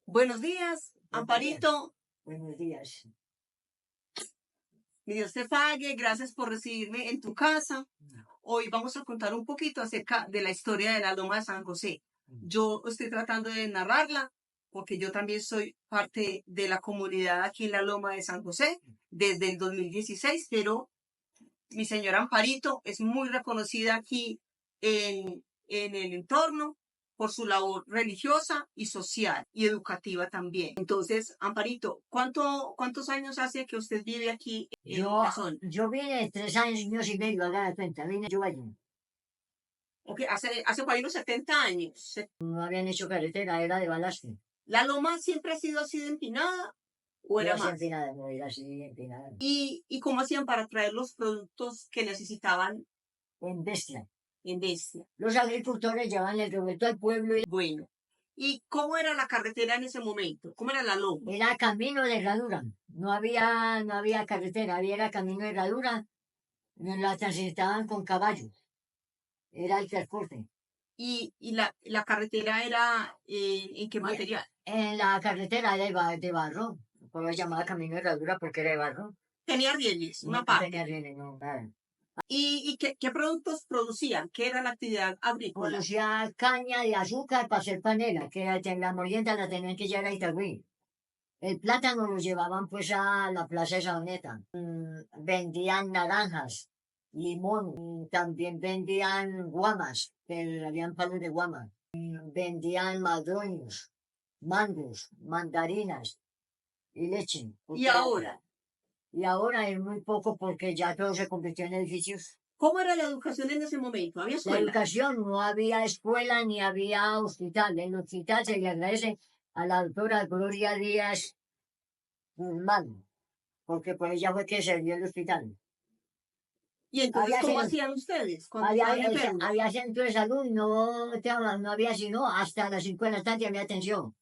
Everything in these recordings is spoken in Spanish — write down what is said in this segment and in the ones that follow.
Buenos días, Buenos Amparito. Buenos días. Mi Dios te pague. Gracias por recibirme en tu casa. Hoy vamos a contar un poquito acerca de la historia de la Loma de San José. Yo estoy tratando de narrarla porque yo también soy parte de la comunidad aquí en la Loma de San José desde el 2016, pero mi señora Amparito es muy reconocida aquí en el entorno por su labor religiosa y social y educativa también. Entonces, Amparito, ¿cuántos años hace que usted vive aquí en la zona? Yo vine 3 años y medio a dar cuenta, vine yo allí. Ok, hace por ahí unos 70 años. No habían hecho carretera, era de balaste. ¿La loma siempre ha sido así de empinada o era más? Empinada, no era así empinada. ¿Y cómo hacían para traer los productos que necesitaban En bestia. en bestia? Los agricultores llevaban el revuelto al pueblo y Bueno, ¿y cómo era la carretera en ese momento? ¿Cómo era la loma? era camino de herradura. No había carretera, era camino de herradura. La transitaban con caballos. Era el transporte. ¿Y la carretera era en qué material? En la carretera era de barro. Por lo llamaba camino de herradura porque era de barro. Tenía rieles, una No parte. tenía rieles, no, nada. ¿Y qué productos producían? ¿Qué era la actividad agrícola? Producía caña de azúcar para hacer panela, que la molienda la tenían que llevar a Itagüí. El plátano lo llevaban pues a la Plaza de Saoneta. Vendían naranjas, limón, también vendían guamas, que habían palos de guama. Vendían madroños, mangos, mandarinas y leche. ¿Y ahora? Y ahora es muy poco porque ya todo se convirtió en edificios. ¿Cómo era la educación en ese momento? ¿Había La escuela? educación, no había escuela ni había hospital. En el hospital se le agradece a la doctora Gloria Díaz Guzmán, porque por ella fue que se dio el hospital. ¿Y entonces Había, cómo cen- hacían ustedes cuando había, estaban enfermos? había centro de salud, no había sino hasta las 5 de la tarde había atención.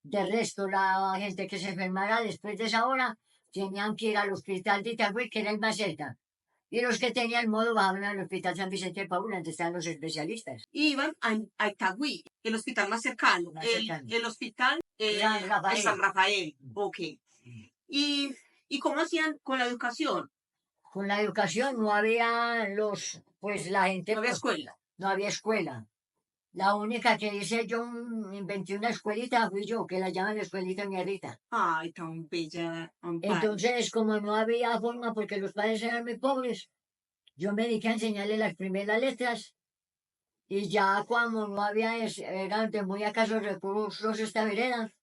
De resto, la gente que se enfermara después de esa hora tenían que ir al hospital de Itagüí, que era el más cerca. Y los que tenían modo bajaban al hospital San Vicente de Paúl, donde están los especialistas. Iban a Itagüí, el hospital más cercano. Más cercano. El hospital San Rafael. San Rafael. Ok. ¿Y cómo hacían con la educación? Con la educación no había pues la gente. No había Pues, escuela. no había escuela. La única que hice yo, inventé una escuelita, fui yo, que la llaman escuelita mierdita. Ay, tan bella, Amparo. Entonces, como no había forma, porque los padres eran muy pobres, yo me dediqué a enseñarle las primeras letras. Y ya cuando no había, eran de muy acasos recursos esta vereda,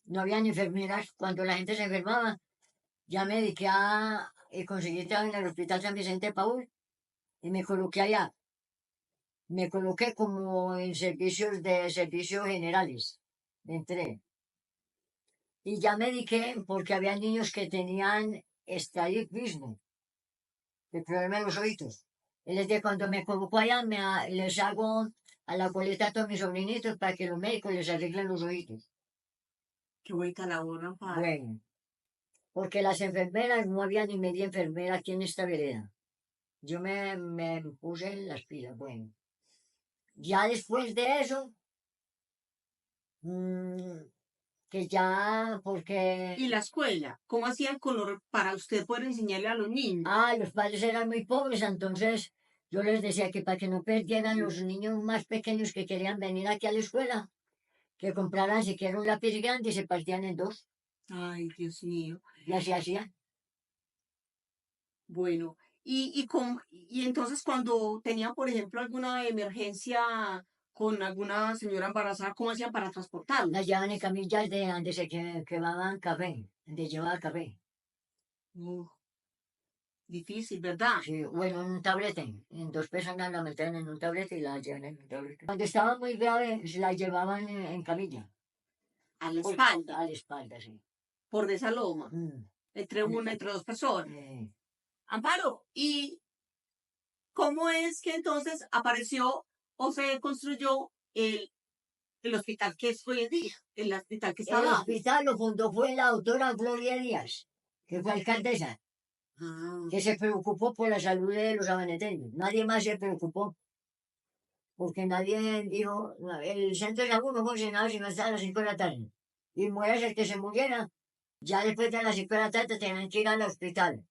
no habían enfermeras. Cuando la gente se enfermaba, ya me dediqué a conseguir trabajo en el Hospital San Vicente de Paúl y me coloqué allá. Me coloqué como en servicios generales. Entré. Y ya me dediqué porque había niños que tenían estrabismo, el problema de los oídos. Desde cuando me coloco allá, les hago a la coleta a todos mis sobrinitos para que los médicos les arreglen los oídos. Qué bonita labor, Amparo. Bueno, porque las enfermeras, no había ni media enfermera aquí en esta vereda. Yo me puse en las pilas, bueno. Ya después de eso, que ya, porque... ¿Y la escuela? ¿Cómo hacían para usted poder enseñarle a los niños? Los padres eran muy pobres, entonces yo les decía que para que no perdieran los niños más pequeños que querían venir aquí a la escuela, que compraran siquiera un lápiz grande y se partían en dos. Ay, Dios mío. Y así hacía. Bueno, y entonces cuando tenían, por ejemplo, alguna emergencia con alguna señora embarazada, ¿cómo hacían para transportarla? Las llevaban en camillas de donde se quemaban café, donde llevaba café. Difícil, ¿verdad? Sí, bueno, en un tablete. En dos personas la metían en un tablete y la llevaban en un tablete. Cuando estaba muy grave, se la llevaban en camilla. A la espalda, A la espalda, sí. por esa loma, entre dos personas. Amparo, ¿y cómo es que entonces apareció o se construyó el hospital que es hoy en día? El hospital que está El abajo. hospital lo fundó fue la doctora Gloria Díaz, que fue alcaldesa, que se preocupó por la salud de los abaneteños. Nadie más se preocupó. Porque nadie dijo, el centro de salud no funcionaba sino hasta las 5 de la tarde. y mueras el que se muriera. Ya después de las 5 de la tarde tenían que ir al hospital.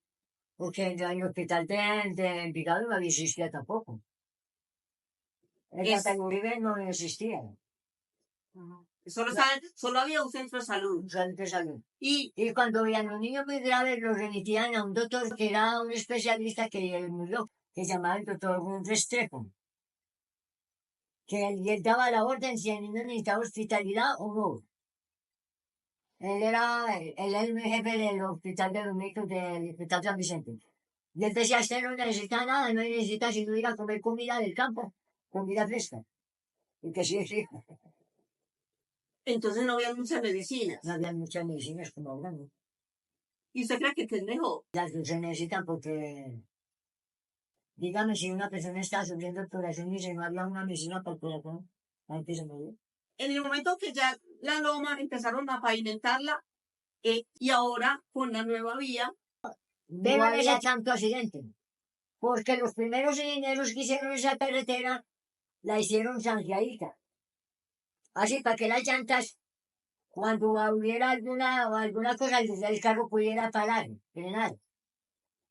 Porque en el hospital de Envigado no existía tampoco. El Es- Santa Uribe no existía. Solo había un centro de salud. Un centro de salud. Y Y cuando veían a un niño muy grave, lo remitían a un doctor que era un especialista que murió, que se llamaba el doctor Restrepo. Que él daba la orden si el niño necesitaba hospitalidad o no. Él era el jefe del hospital de los médicos del hospital San Vicente. Y él decía, usted no necesita nada, no necesita sino ir a comer comida del campo, comida fresca. Y que sí, sí, entonces no había muchas medicinas. no había muchas medicinas como ahora, ¿no? ¿Y usted cree que es mejor? Las que se necesitan porque, dígame, si una persona está sufriendo el corazón y si no había una medicina para el corazón, la gente se muere. En el momento que ya la loma empezaron a pavimentarla, y ahora con la nueva vía, No había tanto accidente, porque los primeros ingenieros que hicieron esa carretera la hicieron zanjadita. Así para que las llantas, cuando hubiera alguna cosa, el carro pudiera parar, frenar.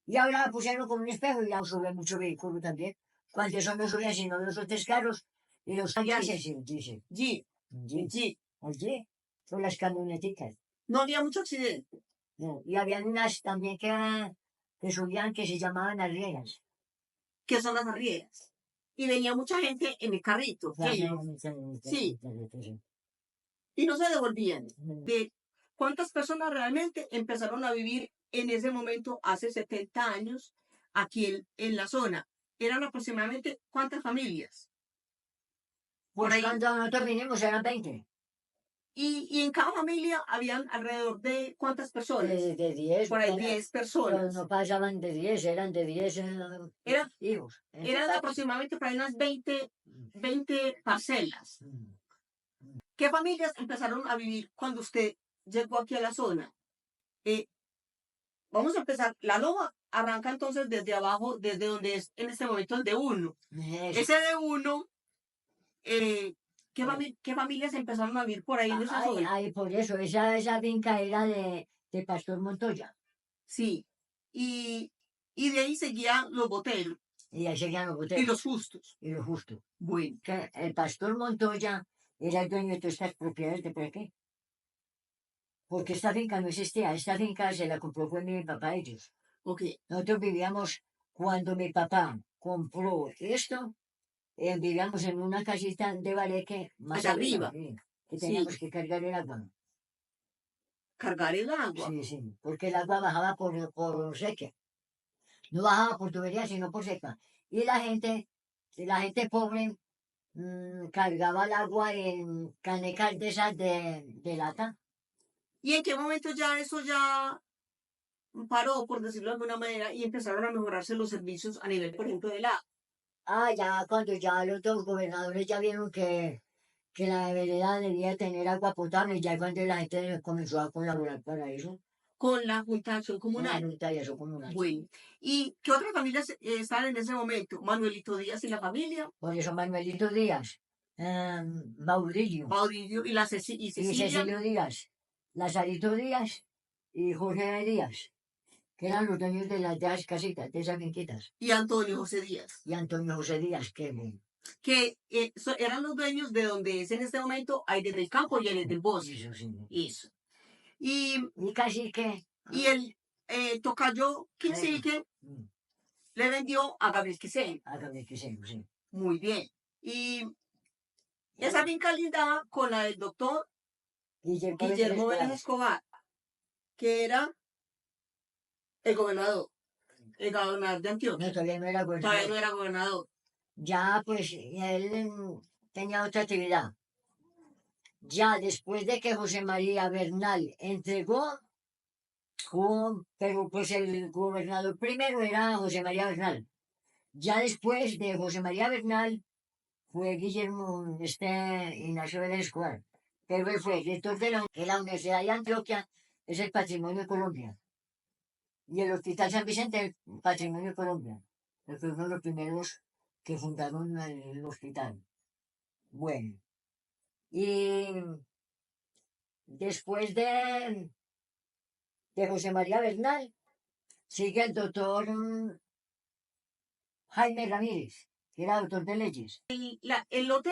Y ahora la pusieron con un espejo y ya sube mucho vehículo también. Cuando eso no subía sino 2 o 3 carros y los camiones, dice. G, G, Oye, son las camioneticas. no había mucho accidente. No, y habían unas también que subían que se llamaban arrieras. Que son las arrieras. Y venía mucha gente en el carrito. Sí. Y no se devolvían. De cuántas personas realmente empezaron a vivir en ese momento, hace 70 años, aquí en la zona. Eran aproximadamente cuántas familias. Por Pues ahí. cuando nosotros vinimos eran 20. Y en cada familia habían alrededor de cuántas personas. De 10. Por ahí 10 Pero personas. no pasaban de 10, eran de 10 hijos. Eran aproximadamente para unas 20 parcelas. ¿Qué familias empezaron a vivir cuando usted llegó aquí a la zona? Vamos a empezar. La loma arranca entonces desde abajo, desde donde es en este momento el de uno. Ese de uno, ¿qué familias empezaron a vivir por ahí en esa zona? Ay, por eso, esa finca era de Pastor Montoya. Sí. Y de ahí seguían los boteros. Y ahí seguían los boteros. Y los justos. Y lo justo. Bueno. Que el Pastor Montoya era el dueño de todas estas propiedades de por aquí. Porque esta finca no existía. Esta finca se la compró fue mi papá ellos. Ok. Nosotros vivíamos, cuando mi papá compró esto, vivíamos en una casita de Bareque más Allá arriba. Que teníamos que cargar el agua. Cargar el agua. Sí, porque el agua bajaba por sequía. No bajaba por tubería, sino por seca. Y la gente pobre cargaba el agua en canecas de esas de lata. ¿Y en qué momento ya eso ya paró, por decirlo de alguna manera, y empezaron a mejorarse los servicios a nivel, por ejemplo, del agua? Ya cuando ya los dos gobernadores ya vieron que la vereda debía tener agua potable, ya cuando la gente comenzó a colaborar para eso. Con la Junta de Acción Comunal. Con la Junta de Acción Comunal. Bueno. ¿Y qué otras familias estaban en ese momento? Manuelito Díaz y la familia. Por eso Manuelito Díaz, Maurillo. Maurillo y Y Cecilio Díaz, Lazarito Díaz y Jorge Díaz, que eran los dueños de las casitas, de esas finquitas. Y Antonio José Díaz. Y Antonio José Díaz, que eran los dueños de donde es en este momento Aires del Campo y Aires del Bosque. Eso sí. Eso. Y casi que. Y el tocayo Quinsique le vendió a Gabriel Quiseno. A Gabriel Quiseno, sí. Muy bien. Y esa finca lindaba con la del doctor Guillermo Vélez Escobar, que era el gobernador de Antioquia. No, todavía no era gobernador. Todavía no era gobernador. Ya, pues, él tenía otra actividad. Ya después de que José María Bernal entregó, pero pues el gobernador primero era José María Bernal. Ya después de José María Bernal fue Guillermo Ignacio Vélez Escobar. Pero él fue director de la Universidad de Antioquia, es el Patrimonio de Colombia. Y el Hospital San Vicente, Patrimonio de Colombia. Él fue uno de los primeros que fundaron el hospital. Bueno. Y Después de José María Bernal, sigue el doctor Jaime Ramírez, que era doctor de leyes. El lote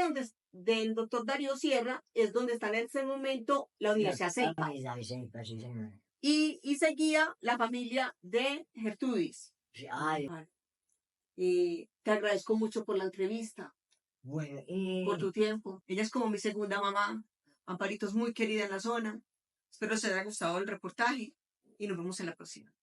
del doctor Darío Sierra es donde está en ese momento la Universidad Ceipa. Sí, señora. Y seguía la familia de Gertrudis. Sí, ay, Te agradezco mucho por la entrevista, bueno, por tu tiempo. Ella es como mi segunda mamá. Amparito es muy querida en la zona. Espero que les haya gustado el reportaje y nos vemos en la próxima.